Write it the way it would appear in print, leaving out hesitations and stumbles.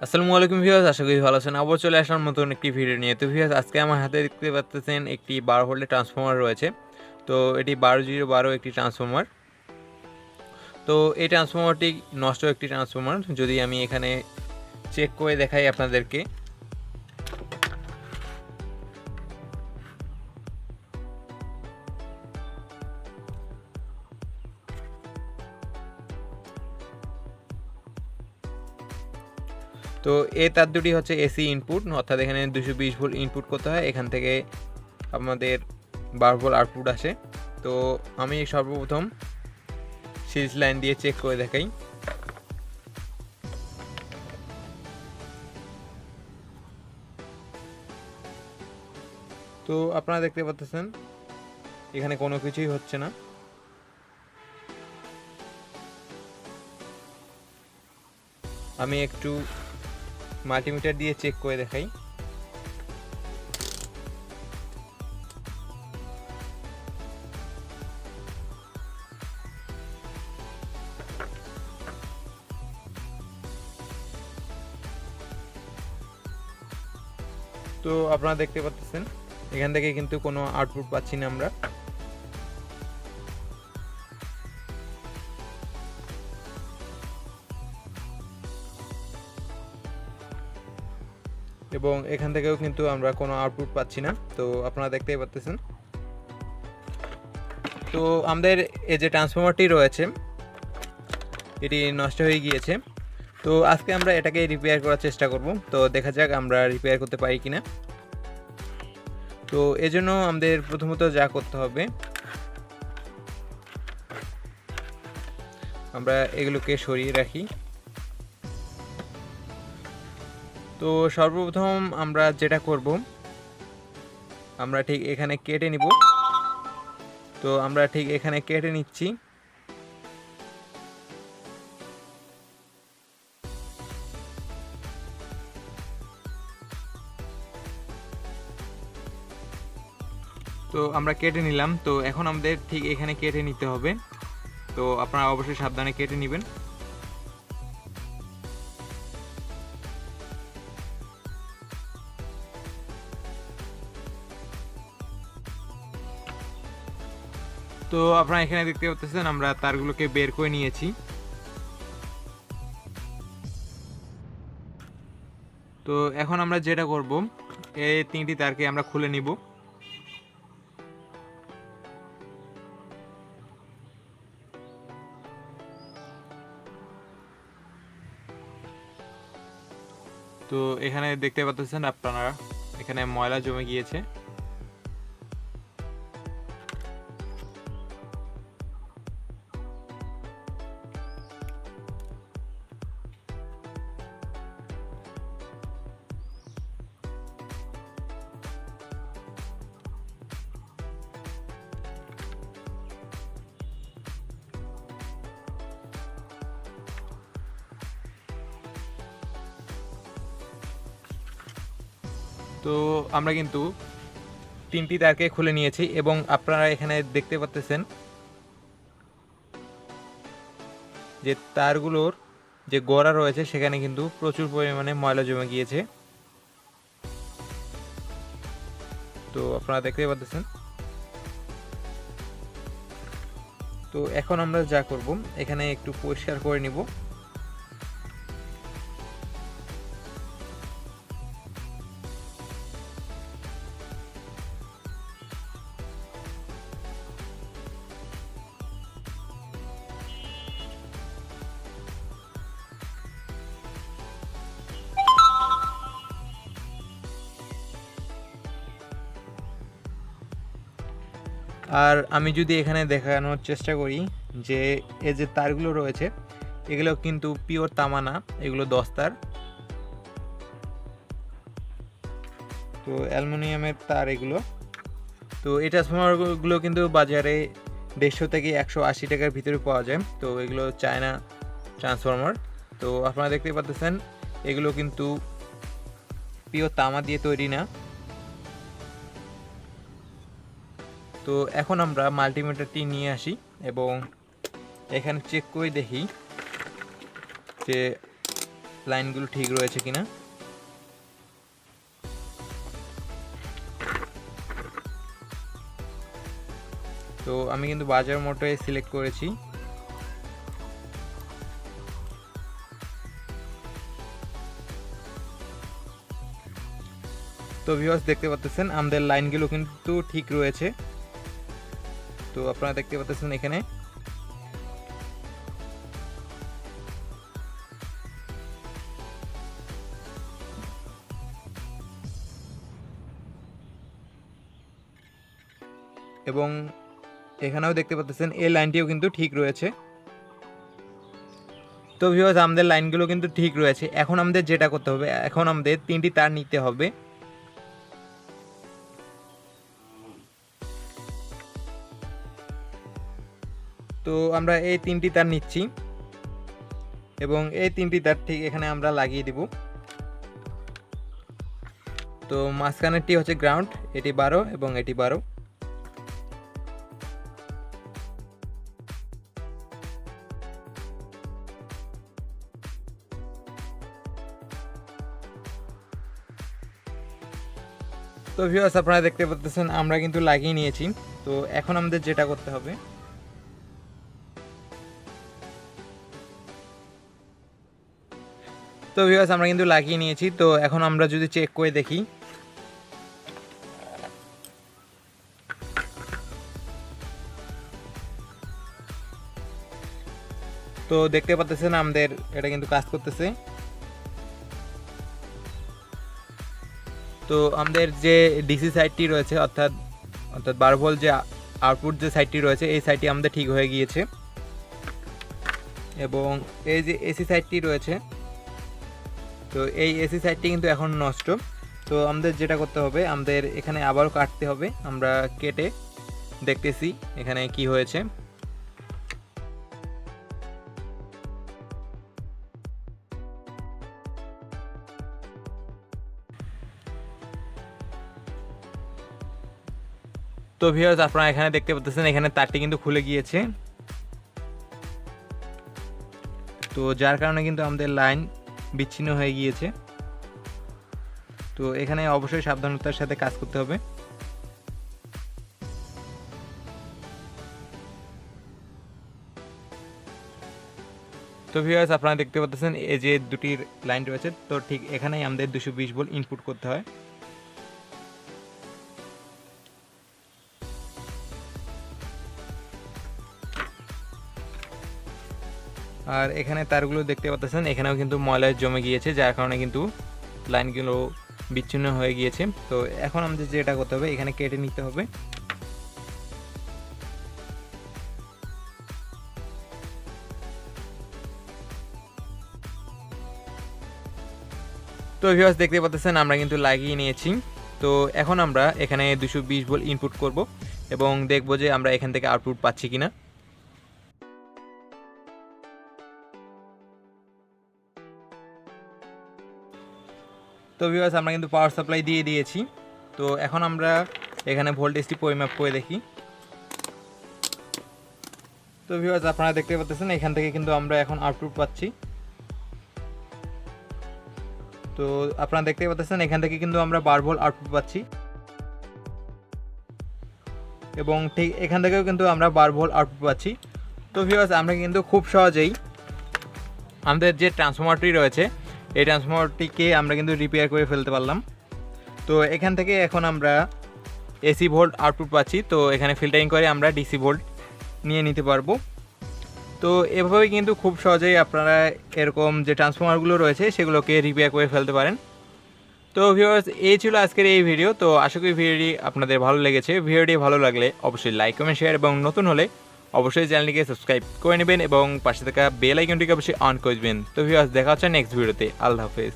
আসসালামু আলাইকুম ভিউয়ার্স, আশা করি ভালো আছেন। আবার চলে আসার মতন একটি ভিডিও নিয়ে। তো ভিউয়ার্স, আজকে আমার হাতে দেখতে পাচ্ছেন একটি 12 ভোল্টের ট্রান্সফরমার রয়েছে। তো এটি 12012 একটি ট্রান্সফরমার। তো এই ট্রান্সফরমারটি নষ্ট একটি ট্রান্সফরমার। যদি আমি এখানে চেক করে দেখাই আপনাদেরকে। তো এই তার দুটি হচ্ছে এসি ইনপুট, অর্থাৎ এখানে 220 ভোল্ট ইনপুট করতে হয়, এখান থেকে আমাদের 12 ভোল্ট আউটপুট আসে। তো আমি সর্বপ্রথম সিরিজ লাইন দিয়ে চেক করে দেখাই। তো আপনারা দেখতে পাচ্ছেন এখানে কোনো কিছুই হচ্ছে না। আমি একটু মাল্টিমিটার দিয়ে চেক করে দেখাই। তো আপনারা দেখতে পাচ্ছেন এখান থেকে কিন্তু কোনো আউটপুট পাচ্ছি না আমরা। এবং এখান থেকেও কিন্তু আমরা কোনো আউটপুট পাচ্ছি না। তো আপনারা দেখতেই পাচ্ছেন। তো আমাদের এই যে ট্রান্সফরমারটি রয়েছে এটি নষ্ট হয়ে গিয়েছে। তো আজকে আমরা এটাকে রিপেয়ার করার চেষ্টা করব। তো দেখা যাক আমরা রিপেয়ার করতে পারি কিনা। তো এজন্য আমাদের প্রথমত যা করতে হবে, আমরা এগুলোকে সরিয়ে রাখি। তো সর্বপ্রথম আমরা যেটা করব, আমরা ঠিক এখানে কেটে নিব। তো আমরা ঠিক এখানে কেটে নিচ্ছি। তো আমরা কেটে নিলাম। তো এখন আমাদের ঠিক এখানে কেটে নিতে হবে। তো আপনারা অবশ্যই সাবধানে কেটে নেবেন। তো আপনারা এখানে দেখতে পাচ্ছেন আমরা তারগুলোকে বের করে নিয়েছি। তো এখন আমরা যেটা করব, এই তিনটি তারকে আমরা খুলে নিব। তো এখানে দেখতে পাচ্ছেন আপনারা এখানে ময়লা জমে গিয়েছে। তো আমরা কিন্তু তিনটি তারকে খুলে নিয়েছি এবং আপনারা এখানে দেখতে পাচ্ছেন যে তারগুলোর যে গোড়া রয়েছে সেখানে কিন্তু প্রচুর পরিমাণে ময়লা জমে গিয়েছে। তো আপনারা দেখতে পাচ্ছেন। তো এখন আমরা যা করব, এখানে একটু পরিষ্কার করে নিব। আর আমি যদি এখানে দেখানোর চেষ্টা করি যে এই যে তারগুলো রয়েছে এগুলো কিন্তু পিওর তামা না, এগুলো দস্তার। তো অ্যালুমিনিয়ামের তার এগুলো। তো এই ট্রান্সফরমারগুলো কিন্তু বাজারে 150 থেকে 180 টাকার ভিতরে পাওয়া যায়। তো এগুলো চায়না ট্রান্সফরমার। তো আপনারা দেখতে পাচ্ছেন এগুলো কিন্তু পিওর তামা দিয়ে তৈরি না। তো এখন আমরা মাল্টিমিটারটি নিয়ে আসি এবং এখানে চেক করে দেখি যে লাইনগুলো ঠিক রয়েছে কিনা। তো আমি কিন্তু বাজার মোটরে সিলেক্ট করেছি। তো ভিউয়ার্স দেখতে পাচ্ছেন আমাদের লাইনগুলো কিন্তু ঠিক রয়েছে। তো আপনারা দেখতে পাচ্ছেন এখানে এবং এখানেও দেখতে পাচ্ছেন এই লাইনটিও কিন্তু ঠিক রয়েছে। তো ভিউয়ার্স আমাদের লাইনগুলো কিন্তু ঠিক রয়েছে। এখন আমাদের যেটা করতে হবে, এখন আমাদের 3টি তার নিতে হবে। তো আমরা এই 3টি তার নিচ্ছি এবং এই 3টি তার ঠিক এখানে আমরা লাগিয়ে দিব। তো মাঝখানেরটি হচ্ছে গ্রাউন্ড, এটি 12 এবং এটি 12। তো ভিউয়ার্স আপনারা দেখতে পাচ্ছেন আমরা কিন্তু লাগিয়ে নিয়েছি। তো এখন আমাদের যেটা করতে হবে, তো ভিউয়ার্স আমরা কিন্তু লাগিয়ে নিয়েছি। তো এখন আমরা যদি চেক করে দেখি, তো দেখতে পাচ্ছেন আমাদের এটা কিন্তু কাজ করতেছে। তো আমাদের যে ডিসি সাইডটি রয়েছে অর্থাৎ 12 ভোল্ট যে আউটপুট যে সাইডটি রয়েছে এই সাইডটি আমাদের ঠিক হয়ে গিয়েছে এবং এই যে এসি সাইডটি রয়েছে, তো এই এসি সাইডটি কিন্তু এখন নষ্ট। তো আমাদের যেটা করতে হবে, আমাদের এখানে আবারও কাটতে হবে। আমরা কেটে দেখতেছি এখানে কি হয়েছে। তো ভিউয়ার্স আপনারা এখানে দেখতে পাচ্ছেন এখানে তারটি কিন্তু খুলে গিয়েছে। তো যার কারণে কিন্তু আমাদের লাইন বিচ্ছিন্ন হয়ে গিয়েছে। তো এখানে অবশ্যই সাবধানতার সাথে কাজ করতে হবে। তো ভিউয়ার্স আপনারা দেখতে পাচ্ছেন এই যে দুটির লাইন রয়েছে, তো ঠিক এখানেই আমাদের 220 ভোল্ট ইনপুট করতে হয়। আর এখানে তারগুলো দেখতে পাচ্ছেন এখানেও কিন্তু ময়লা জমে গিয়েছে, যার কারণে কিন্তু লাইনগুলো বিচ্ছিন্ন হয়ে গিয়েছে। তো এখন আমাদের যেটা করতে হবে, এখানে কেটে নিতে হবে। তো ভিউয়ার্স দেখতে পাচ্ছেন আমরা কিন্তু লাগিয়ে নিয়েছি। তো এখন আমরা এখানে 220 ভোল্ট ইনপুট করব এবং দেখব যে আমরা এখান থেকে আউটপুট পাচ্ছি কিনা। তো ভিউয়ার্স আমরা কিন্তু পাওয়ার সাপ্লাই দিয়ে দিয়েছি। তো এখন আমরা এখানে ভোল্টেজটি পরিমাপ করে দেখি। তো ভিউয়ার্স আপনারা দেখতে পাচ্ছেন এখান থেকে কিন্তু আমরা এখন আউটপুট পাচ্ছি। তো আপনারা দেখতে পাচ্ছেন এখান থেকে কিন্তু আমরা 12 ভোল্ট আউটপুট পাচ্ছি এবং ঠিক এখান থেকেও কিন্তু আমরা 12 ভোল্ট আউটপুট পাচ্ছি। তো ভিউয়ার্স আমরা কিন্তু খুব সহজেই আমাদের যে ট্রান্সফরমারটি রয়েছে এই ট্রান্সফরমারটিকে আমরা কিন্তু রিপেয়ার করে ফেলতে পারলাম। তো এখান থেকে এখন আমরা এসি ভোল্ট আউটপুট পাচ্ছি। তো এখানে ফিল্টারিং করে আমরা ডিসি ভোল্ট নিয়ে নিতে পারবো। তো এভাবেই কিন্তু খুব সহজেই আপনারা এরকম যে ট্রান্সফরমারগুলো রয়েছে সেগুলোকে রিপেয়ার করে ফেলতে পারেন। তো ভিউয়ার্স এই ছিল আজকের এই ভিডিও। তো আশা করি ভিডিওটি আপনাদের ভালো লেগেছে। ভিডিওটি ভালো লাগলে অবশ্যই লাইক কমেন্ট শেয়ার এবং নতুন হলে অবশ্যই চ্যানেলটিকে সাবস্ক্রাইব করে নেবেন এবং পাশে থাকা বেল আইকনটিকে অবশ্যই অন করে দেবেন। তো ভিউয়ার্স দেখা হচ্ছে নেক্সট ভিডিওতে। আল্লাহ হাফেজ।